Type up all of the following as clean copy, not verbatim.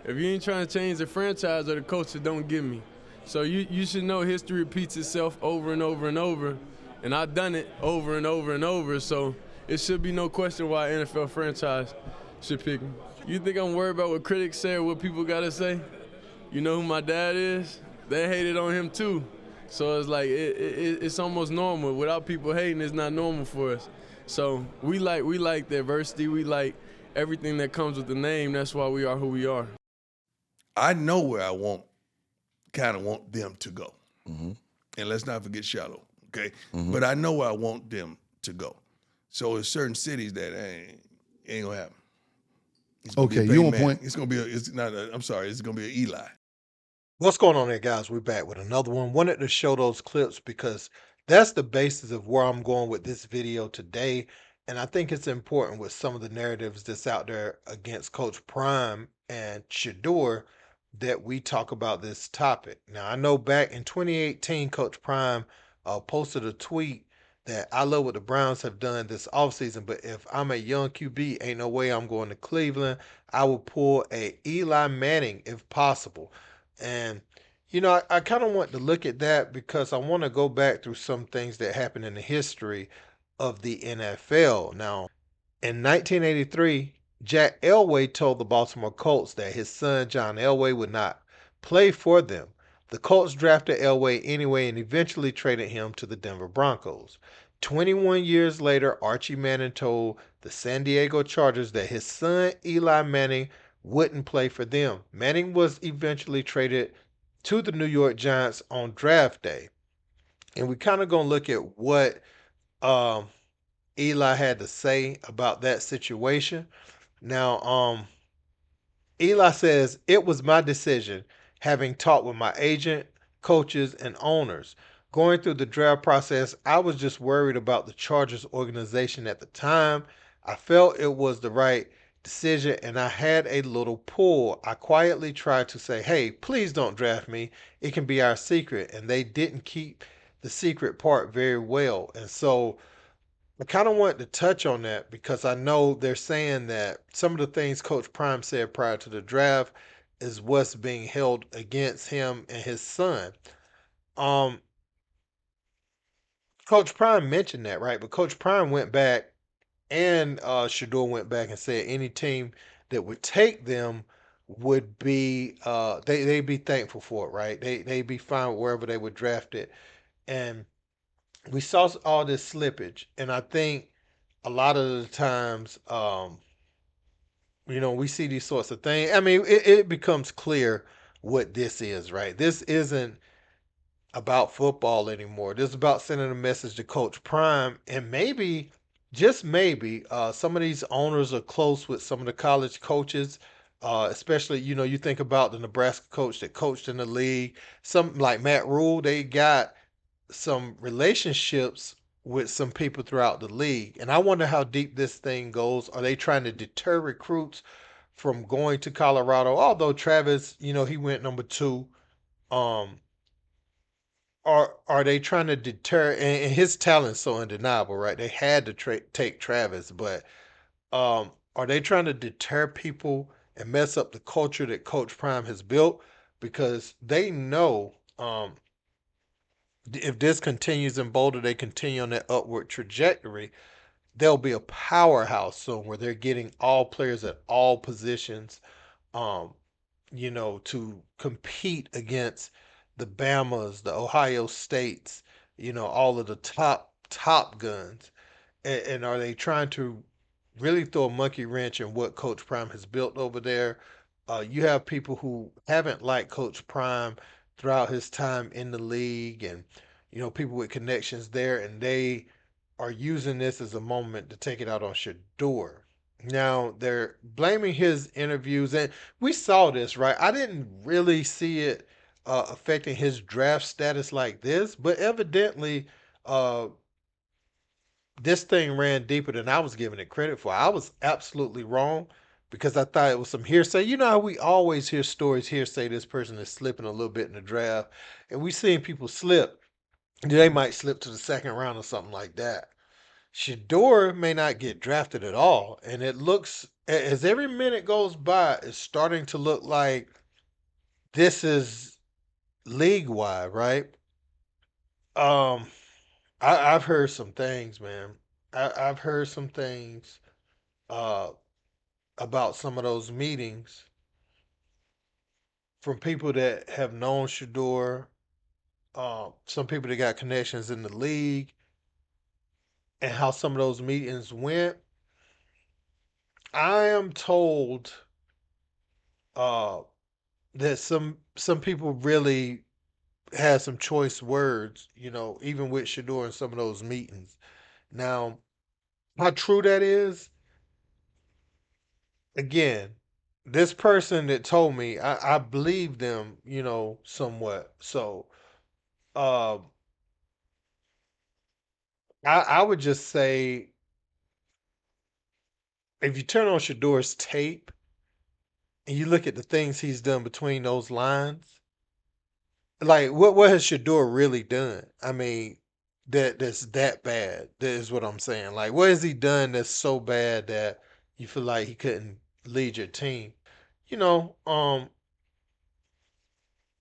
If you ain't trying to change the franchise or the culture, don't give me. So you should know history repeats itself over and over and over, and I've done it over and over and over. So it should be no question why an NFL franchise should pick me. You think I'm worried about what critics say or what people gotta say? You know who my dad is? They hated on him too. So it's like it's almost normal. Without people hating, it's not normal for us. So we like the adversity. We like everything that comes with the name. That's why we are who we are. I know where I kind of want them to go. And let's not forget Shallow, okay? But I know where I want them to go. So there's certain cities that ain't gonna happen. It's gonna be a Okay, you Peyton on Manning. point. It's gonna be it's gonna be an Eli. What's going on there, guys? We're back with another one. Wanted to show those clips because that's the basis of where I'm going with this video today. And I think it's important with some of the narratives that's out there against Coach Prime and Shedeur that we talk about this topic. Now, I know back in 2018, Coach Prime posted a tweet that I love what the Browns have done this offseason, but if I'm a young QB, ain't no way I'm going to Cleveland. I will pull a Eli Manning if possible. And I kind of want to look at that because I want to go back through some things that happened in the history of the NFL. Now, in 1983, Jack Elway told the Baltimore Colts that his son John Elway would not play for them. The Colts drafted Elway anyway and eventually traded him to the Denver Broncos. 21 years later, Archie Manning told the San Diego Chargers that his son Eli Manning wouldn't play for them. Manning was eventually traded to the New York Giants on draft day. And we kind of going to look at what um, Eli had to say about that situation. Now, Eli says, it was my decision, having talked with my agent, coaches, and owners. Going through the draft process, I was just worried about the Chargers organization at the time. I felt it was the right decision and I had a little pull. I quietly tried to say, hey, please don't draft me. It can be our secret. And they didn't keep the secret part very well. And so I kind of wanted to touch on that because I know they're saying that some of the things Coach Prime said prior to the draft is what's being held against him and his son. Um, Coach Prime mentioned that, right? But Coach Prime went back and Shedeur went back and said any team that would take them would be they'd be thankful for it, right? They'd be fine wherever they would draft it. And we saw all this slippage, and I think a lot of the times, we see these sorts of things. I mean, it becomes clear what this is, right? This isn't about football anymore. This is about sending a message to Coach Prime, and maybe, just maybe, some of these owners are close with some of the college coaches. Especially, you think about the Nebraska coach that coached in the league. Some like Matt Rule, they got some relationships with some people throughout the league. And I wonder how deep this thing goes. Are they trying to deter recruits from going to Colorado? Although Travis, he went number two. Um, are they trying to deter? And his talent's so undeniable, right? They had to take Travis, but are they trying to deter people and mess up the culture that Coach Prime has built? Because they know if this continues in Boulder, they continue on that upward trajectory, they'll be a powerhouse soon where they're getting all players at all positions, um, to compete against the Bamas, the Ohio States, all of the top guns. And are they trying to really throw a monkey wrench in what Coach Prime has built over there? You have people who haven't liked Coach Prime throughout his time in the league, and people with connections there, and they are using this as a moment to take it out on Shedeur. Now they're blaming his interviews, and we saw this, right? I didn't really see it affecting his draft status like this, but evidently, uh, this thing ran deeper than I was giving it credit for. I was absolutely wrong because I thought it was some hearsay. You know how we always hear stories hearsay this person is slipping a little bit in the draft, and we seen people slip. They might slip to the second round or something like that. Shedeur may not get drafted at all, and it looks as every minute goes by, it's starting to look like this is league wide, right? Um, I've heard some things, man. I've heard some things uh, about some of those meetings from people that have known Shedeur, some people that got connections in the league, and how some of those meetings went. I am told uh, that some people really had some choice words, even with Shedeur in some of those meetings. Now, how true that is, again, this person that told me, I believe them, somewhat. So, uh, I would just say if you turn on Shedeur's tape and you look at the things he's done between those lines, like what has Shedeur really done? I mean, that's that bad. That is what I'm saying. Like, what has he done that's so bad that you feel like he couldn't lead your team? You know, um,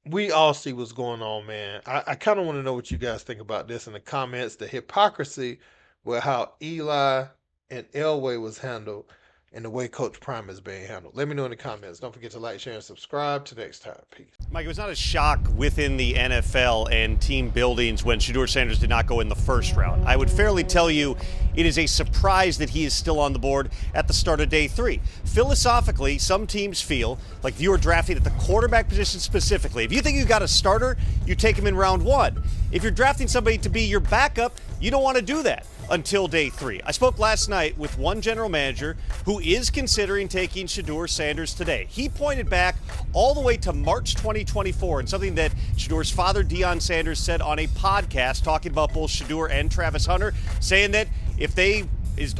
we all see what's going on, man. I kind of want to know what you guys think about this in the comments. The hypocrisy with how Eli and Elway was handled and the way Coach Prime is being handled. Let me know in the comments. Don't forget to like, share, and subscribe. Till next time. Peace. Mike, it was not a shock within the NFL and team buildings when Shedeur Sanders did not go in the first round. I would fairly tell you it is a surprise that he is still on the board at the start of day 3. Philosophically, some teams feel like if you are drafting at the quarterback position specifically, if you think you got a starter, you take him in round 1. If you're drafting somebody to be your backup, you don't want to do that until day 3. I spoke last night with one general manager who is considering taking Shedeur Sanders today. He pointed back all the way to March 2024 and something that Shedeur's father, Deion Sanders, said on a podcast talking about both Shedeur and Travis Hunter, saying that if they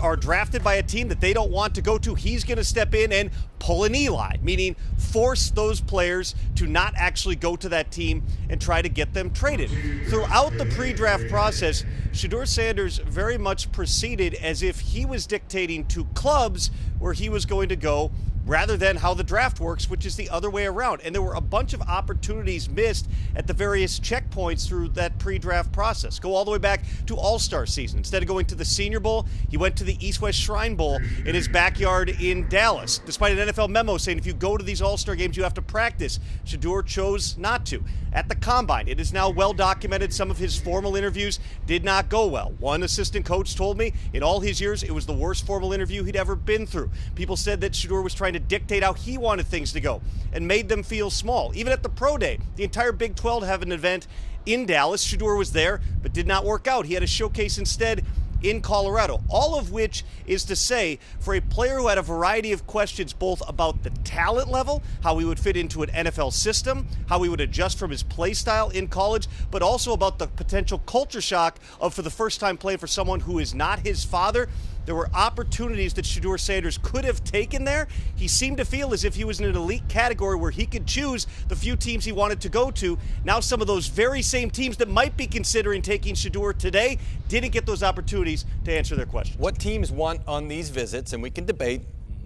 are drafted by a team that they don't want to go to, he's going to step in and pull an Eli, meaning force those players to not actually go to that team and try to get them traded. Throughout the pre-draft process, Shedeur Sanders very much proceeded as if he was dictating to clubs where he was going to go rather than how the draft works, which is the other way around. And there were a bunch of opportunities missed at the various checkpoints through that pre-draft process. Go all the way back to All-Star season. Instead of going to the Senior Bowl, he went to the East-West Shrine Bowl in his backyard in Dallas. Despite an NFL memo saying if you go to these All-Star games, you have to practice, Shedeur chose not to. At the Combine, it is now well documented some of his formal interviews did not go well. One assistant coach told me in all his years, it was the worst formal interview he'd ever been through. People said that Shedeur was trying to dictate how he wanted things to go and made them feel small. Even at the Pro Day, the entire Big 12 had an event in Dallas. Shedeur was there, but did not work out. He had a showcase instead in Colorado. All of which is to say, for a player who had a variety of questions both about the talent level, how he would fit into an NFL system, how he would adjust from his play style in college, but also about the potential culture shock of for the first time playing for someone who is not his father. There were opportunities that Shedeur Sanders could have taken there. He seemed to feel as if he was in an elite category where he could choose the few teams he wanted to go to. Now some of those very same teams that might be considering taking Shedeur today didn't get those opportunities to answer their questions. What teams want on these visits, and we can debate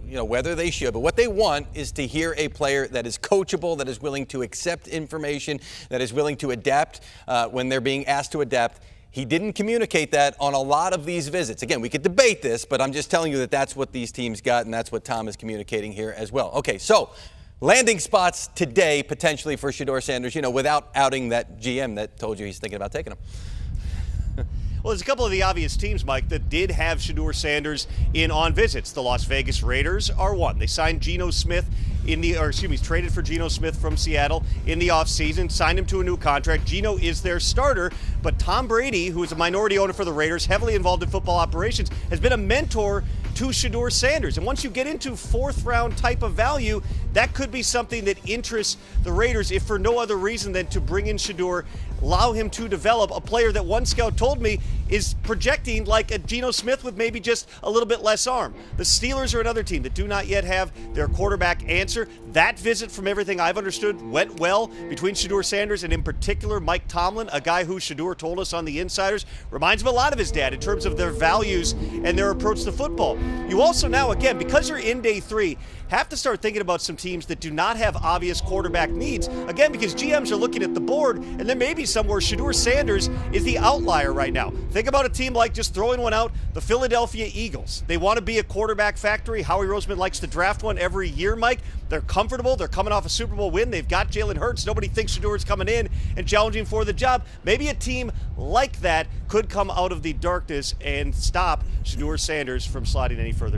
whether they should, but what they want is to hear a player that is coachable, that is willing to accept information, that is willing to adapt when they're being asked to adapt. He didn't communicate that on a lot of these visits. Again, we could debate this, but I'm just telling you that that's what these teams got, and that's what Tom is communicating here as well. Okay, so landing spots today potentially for Shedeur Sanders, without outing that GM that told you he's thinking about taking him. Well, there's a couple of the obvious teams, Mike, that did have Shedeur Sanders in on visits. The Las Vegas Raiders are one. They signed Geno Smith traded for Geno Smith from Seattle in the offseason, signed him to a new contract. Geno is their starter, but Tom Brady, who is a minority owner for the Raiders, heavily involved in football operations, has been a mentor to Shedeur Sanders. And once you get into fourth-round type of value, that could be something that interests the Raiders, if for no other reason than to bring in Shedeur, allow him to develop a player that one scout told me is projecting like a Geno Smith with maybe just a little bit less arm. The Steelers are another team that do not yet have their quarterback answer. That visit, from everything I've understood, went well between Shedeur Sanders and in particular Mike Tomlin, a guy who Shedeur told us on the Insiders reminds him a lot of his dad in terms of their values and their approach to football. You also now, again, because you're in day 3, have to start thinking about some teams that do not have obvious quarterback needs. Again, because GMs are looking at the board, and there may be somewhere Shedeur Sanders is the outlier right now. Think about a team like, just throwing one out, the Philadelphia Eagles. They want to be a quarterback factory. Howie Roseman likes to draft one every year, Mike. They're comfortable. They're coming off a Super Bowl win. They've got Jalen Hurts. Nobody thinks Shedeur's coming in and challenging for the job. Maybe a team like that could come out of the darkness and stop Shedeur Sanders from sliding any further.